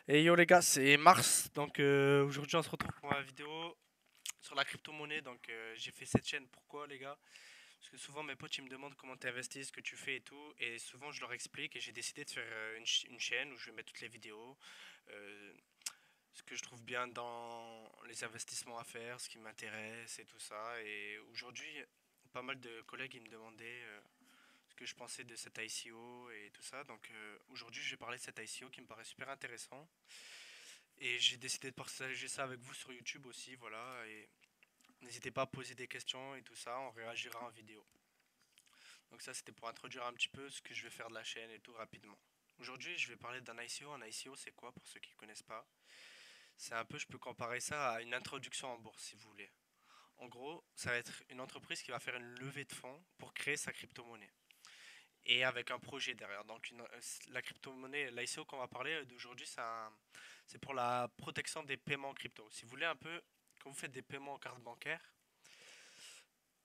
Et yo les gars, c'est Mars. Donc aujourd'hui on se retrouve pour une vidéo sur la crypto-monnaie. Donc j'ai fait cette chaîne. Pourquoi les gars? Parce que souvent mes potes ils me demandent comment tu investis, ce que tu fais et tout. Et souvent je leur explique et j'ai décidé de faire une chaîne où je vais mettre toutes les vidéos. euh, Ce que je trouve bien dans les investissements à faire, ce qui m'intéresse et tout ça. Et aujourd'hui, pas mal de collègues ils me demandaient ce que je pensais de cet ICO et tout ça. Donc aujourd'hui je vais parler de cet ICO qui me paraît super intéressant. Et j'ai décidé de partager ça avec vous sur YouTube aussi, voilà. Et n'hésitez pas à poser des questions et tout ça, on réagira en vidéo. Donc ça, c'était pour introduire un petit peu ce que je vais faire de la chaîne et tout rapidement. Aujourd'hui, je vais parler d'un ICO. Un ICO, c'est quoi pour ceux qui ne connaissent pas? C'est un peu, je peux comparer ça à une introduction en bourse, si vous voulez. En gros, ça va être une entreprise qui va faire une levée de fonds pour créer sa crypto-monnaie. Et avec un projet derrière. Donc la crypto-monnaie, l'ICO qu'on va parler d'aujourd'hui, c'est pour la protection des paiements crypto. Si vous voulez un peu, quand vous faites des paiements en carte bancaire,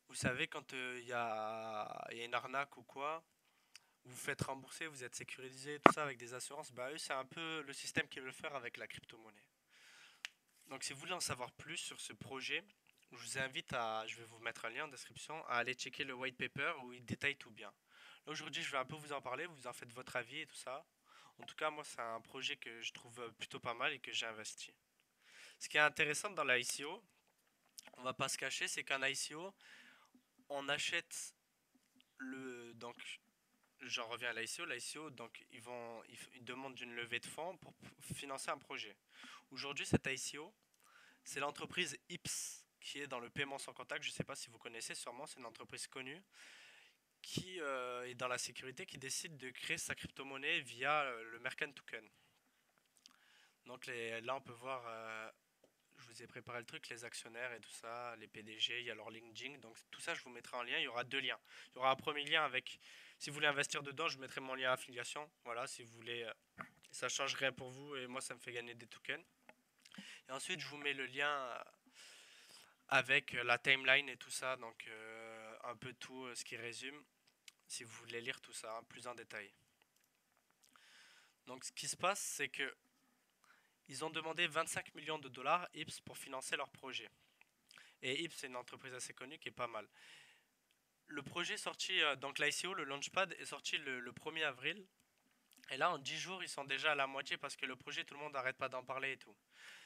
vous savez quand il y a une arnaque ou quoi, vous faites rembourser, vous êtes sécurisé, tout ça avec des assurances, bah eux c'est un peu le système qu'ils veulent faire avec la crypto-monnaie. Donc si vous voulez en savoir plus sur ce projet, je vous invite je vais vous mettre un lien en description, à aller checker le white paper où il détaille tout bien. Là aujourd'hui je vais un peu vous en parler, vous en faites votre avis et tout ça. En tout cas moi c'est un projet que je trouve plutôt pas mal et que j'ai investi. Ce qui est intéressant dans l'ICO, on va pas se cacher, c'est qu'un ICO, on achète donc j'en reviens à l'ICO. L'ICO, donc ils demandent une levée de fonds pour financer un projet. Aujourd'hui, cet ICO, c'est l'entreprise IPS qui est dans le paiement sans contact. Je ne sais pas si vous connaissez, sûrement, c'est une entreprise connue qui est dans la sécurité, qui décide de créer sa crypto-monnaie via le Mercant Token. Donc là, on peut voir, je vous ai préparé le truc, les actionnaires et tout ça, les PDG, il y a leur LinkedIn. Donc tout ça, je vous mettrai en lien. Il y aura deux liens. Il y aura un premier lien avec, si vous voulez investir dedans, je mettrai mon lien affiliation. Voilà, si vous voulez, ça change rien pour vous et moi, ça me fait gagner des tokens. Et ensuite, je vous mets le lien avec la timeline et tout ça. Donc un peu tout ce qui résume, si vous voulez lire tout ça plus en détail. Donc ce qui se passe, c'est que ils ont demandé 25 millions de dollars IPS pour financer leur projet. Et IPS, c'est une entreprise assez connue qui est pas mal. Le projet est sorti, donc l'ICO, le Launchpad, est sorti le 1er avril. Et là, en 10 jours, ils sont déjà à la moitié parce que le projet, tout le monde n'arrête pas d'en parler et tout.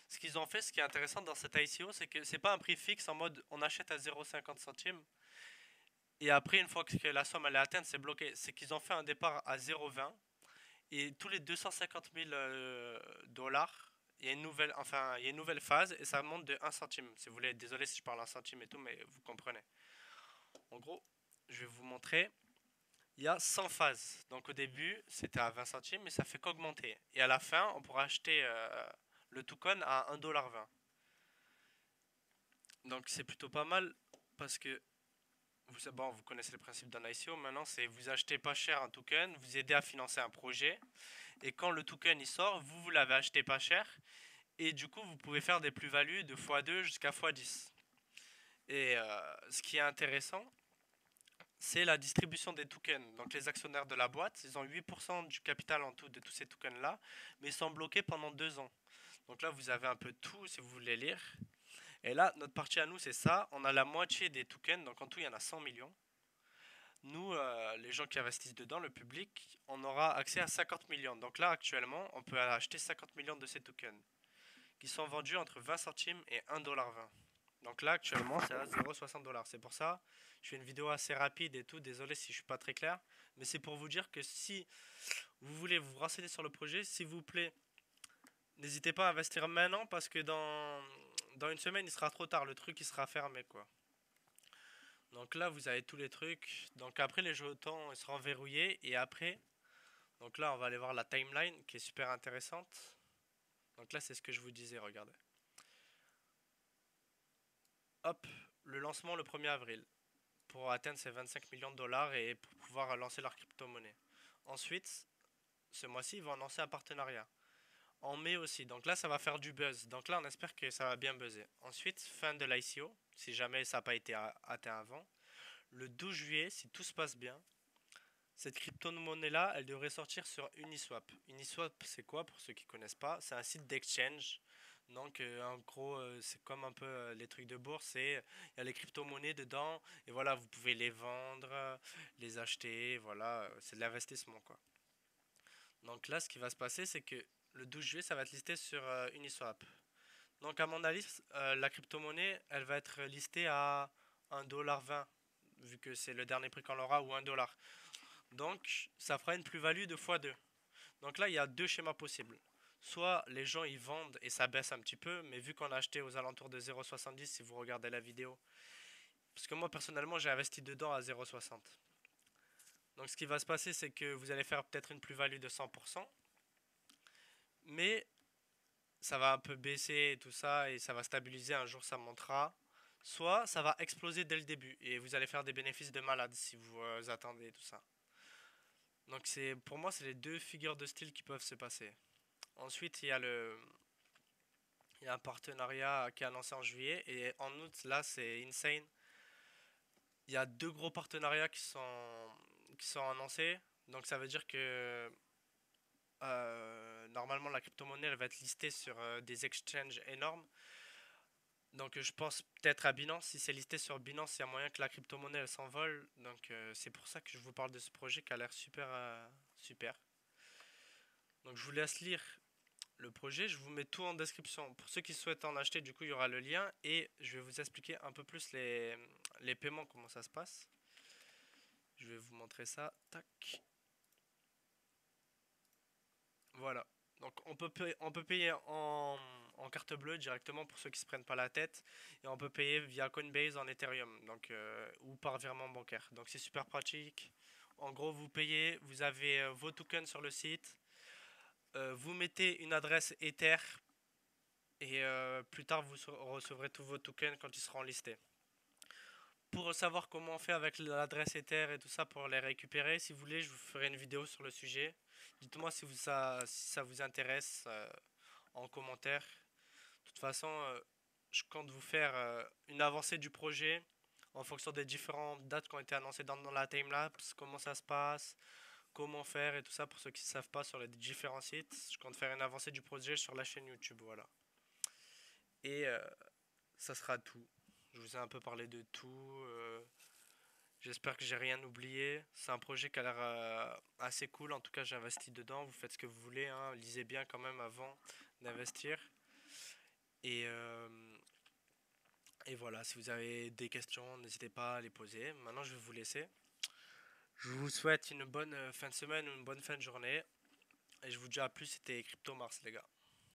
Ce qu'ils ont fait, ce qui est intéressant dans cet ICO, c'est que c'est pas un prix fixe en mode on achète à 0,50 centimes et après, une fois que la somme elle est atteinte, c'est bloqué. C'est qu'ils ont fait un départ à 0,20 et tous les 250 000 dollars, il y a une nouvelle phase et ça monte de 1 centime. Si vous voulez, désolé si je parle en centime et tout, mais vous comprenez. En gros, je vais vous montrer. Il y a 100 phases. Donc au début, c'était à 20 centimes, mais ça fait qu'augmenter. Et à la fin, on pourra acheter le token à 1,20 $. Donc c'est plutôt pas mal parce que vous connaissez le principe d'un ICO. Maintenant, c'est vous achetez pas cher un token, vous aidez à financer un projet. Et quand le token il sort, vous l'avez acheté pas cher. Et du coup, vous pouvez faire des plus-values de x2 jusqu'à x10. Et ce qui est intéressant, c'est la distribution des tokens. Donc les actionnaires de la boîte, ils ont 8% du capital en tout de tous ces tokens-là, mais ils sont bloqués pendant 2 ans. Donc là, vous avez un peu tout si vous voulez lire. Et là, notre partie à nous, c'est ça. On a la moitié des tokens, donc en tout, il y en a 100 millions. Nous, les gens qui investissent dedans, le public, on aura accès à 50 millions. Donc là, actuellement, on peut acheter 50 millions de ces tokens, qui sont vendus entre 20 centimes et 1,20 $. Donc là, actuellement, c'est à 0,60 $. C'est pour ça, je fais une vidéo assez rapide et tout. Désolé si je suis pas très clair. Mais c'est pour vous dire que si vous voulez vous renseigner sur le projet, s'il vous plaît, n'hésitez pas à investir maintenant parce que dans une semaine, il sera trop tard. Le truc, il sera fermé, quoi. Donc là, vous avez tous les trucs. Donc après, les jetons, ils seront verrouillés. Et après, donc là, on va aller voir la timeline qui est super intéressante. Donc là, c'est ce que je vous disais, regardez. Hop, le lancement le 1er avril pour atteindre ces 25 millions de dollars et pour pouvoir lancer leur crypto-monnaie. Ensuite, ce mois-ci, ils vont lancer un partenariat. En mai aussi, donc là, ça va faire du buzz. Donc là, on espère que ça va bien buzzer. Ensuite, fin de l'ICO, si jamais ça n'a pas été atteint avant. Le 12 juillet, si tout se passe bien, Cette crypto-monnaie-là, elle devrait sortir sur Uniswap. Uniswap, c'est quoi pour ceux qui connaissent pas? C'est un site d'exchange. Donc, en gros, c'est comme un peu les trucs de bourse. Il y a les crypto-monnaies dedans. Et voilà, vous pouvez les vendre, les acheter. Voilà, c'est de l'investissement, quoi. Donc là, ce qui va se passer, c'est que le 12 juillet, ça va être listé sur Uniswap. Donc, à mon avis, la crypto-monnaie, elle va être listée à 1,20 $, vu que c'est le dernier prix qu'on aura, ou 1 $. Donc, ça fera une plus-value de x2. Donc là, il y a deux schémas possibles. Soit les gens ils vendent et ça baisse un petit peu, mais vu qu'on a acheté aux alentours de 0,70 si vous regardez la vidéo, parce que moi personnellement j'ai investi dedans à 0,60. Donc ce qui va se passer c'est que vous allez faire peut-être une plus-value de 100%, mais ça va un peu baisser et tout ça et ça va stabiliser, un jour ça montera. Soit ça va exploser dès le début et vous allez faire des bénéfices de malade si vous attendez tout ça. Donc c'est pour moi c'est les deux figures de style qui peuvent se passer. Ensuite, il y a un partenariat qui est annoncé en juillet et en août, là, c'est insane. Il y a deux gros partenariats qui sont annoncés. Donc ça veut dire que normalement la crypto-monnaie elle va être listée sur des exchanges énormes. Donc je pense peut-être à Binance. Si c'est listé sur Binance, il y a moyen que la crypto-monnaie elle s'envole. Donc c'est pour ça que je vous parle de ce projet qui a l'air super, super. Donc je vous laisse lire le projet, je vous mets tout en description. Pour ceux qui souhaitent en acheter, du coup, il y aura le lien et je vais vous expliquer un peu plus les paiements, comment ça se passe. Je vais vous montrer ça. Tac. Voilà. Donc on peut payer en carte bleue directement pour ceux qui se prennent pas la tête et on peut payer via Coinbase en Ethereum donc ou par virement bancaire. Donc c'est super pratique. En gros, vous payez, vous avez vos tokens sur le site, vous mettez une adresse Ether et plus tard vous recevrez tous vos tokens quand ils seront listés. Pour savoir comment on fait avec l'adresse Ether et tout ça pour les récupérer, si vous voulez, je vous ferai une vidéo sur le sujet. Dites-moi si ça vous intéresse en commentaire. De toute façon, je compte vous faire une avancée du projet en fonction des différentes dates qui ont été annoncées dans la timelapse, comment ça se passe, comment faire et tout ça pour ceux qui ne savent pas sur les différents sites. Je compte faire une avancée du projet sur la chaîne YouTube, voilà. Et ça sera tout. Je vous ai un peu parlé de tout. J'espère que j'ai rien oublié. C'est un projet qui a l'air assez cool. En tout cas, j'ai investi dedans. Vous faites ce que vous voulez, hein. Lisez bien quand même avant d'investir. Et, euh, et voilà, si vous avez des questions, n'hésitez pas à les poser. Maintenant, je vais vous laisser. Je vous souhaite une bonne fin de semaine ou une bonne fin de journée. Et je vous dis à plus, c'était Crypto Mars, les gars.